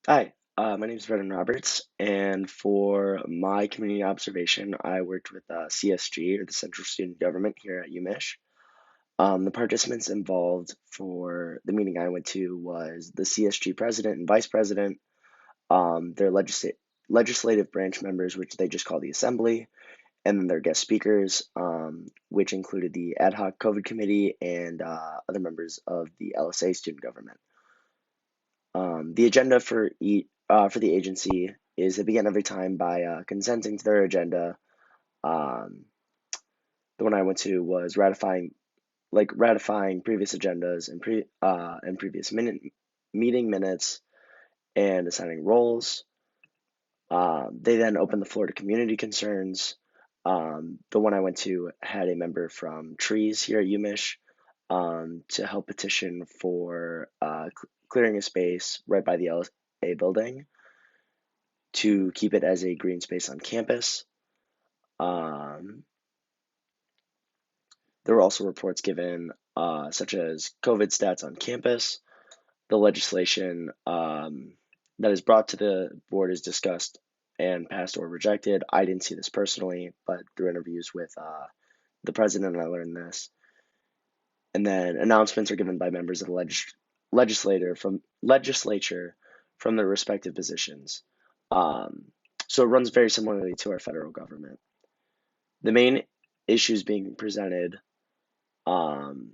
Hi, my name is Brendan Roberts, and for my community observation, I worked with CSG, or the Central Student Government, here at UMich. The participants involved for the meeting I went to was the CSG president and vice president, their legislative branch members, which they just call the Assembly, and then their guest speakers, which included the ad hoc COVID committee and other members of the LSA student government. The agenda for the agency is they begin every time by consenting to their agenda. Um, the one I went to was ratifying previous agendas and previous meeting minutes and assigning roles. They then open the floor to community concerns. The one I went to had a member from Trees here at UMich to help petition for clearing a space right by the LSA building to keep it as a green space on campus. Um, there were also reports given, such as COVID stats on campus. The legislation that is brought to the board is discussed and passed or rejected. I didn't see this personally, but through interviews with the president, I learned this. And then announcements are given by members of the legislature from their respective positions. Um, so it runs very similarly to our federal government. The main issues being presented um,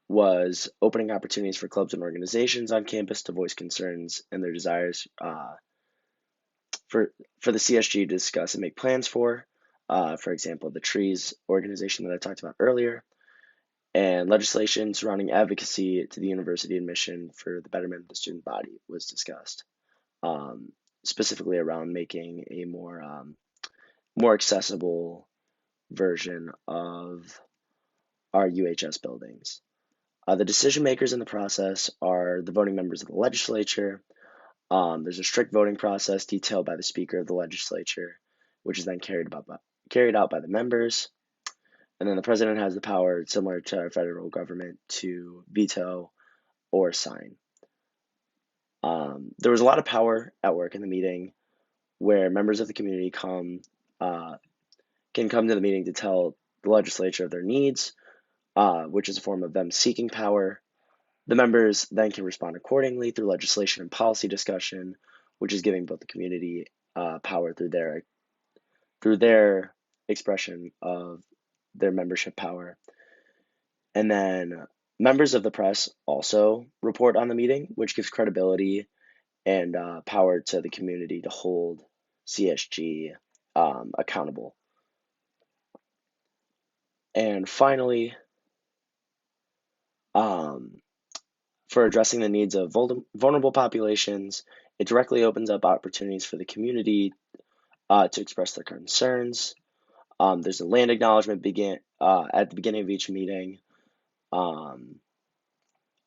was opening opportunities for clubs and organizations on campus to voice concerns and their desires for the CSG to discuss and make plans for. For example, the Trees organization that I talked about earlier, and legislation surrounding advocacy to the university admission for the betterment of the student body was discussed, um, specifically around making a more accessible version of our UHS buildings. The decision makers in the process are the voting members of the legislature. There's a strict voting process detailed by the Speaker of the legislature, which is then carried out by the members. And then the president has the power, similar to our federal government, to veto or sign. There was a lot of power at work in the meeting, where members of the community can come to the meeting to tell the legislature of their needs, which is a form of them seeking power. The members then can respond accordingly through legislation and policy discussion, which is giving both the community power through their expression of their membership power. And then members of the press also report on the meeting, which gives credibility and power to the community to hold CSG accountable. And finally, um, for addressing the needs of vulnerable populations, it directly opens up opportunities for the community to express their concerns. There's a land acknowledgement at the beginning of each meeting. Um,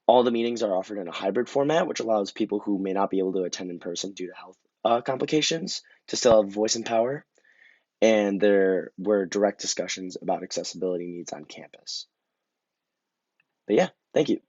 all the meetings are offered in a hybrid format, which allows people who may not be able to attend in person due to health complications to still have voice and power. And there were direct discussions about accessibility needs on campus. But yeah, thank you.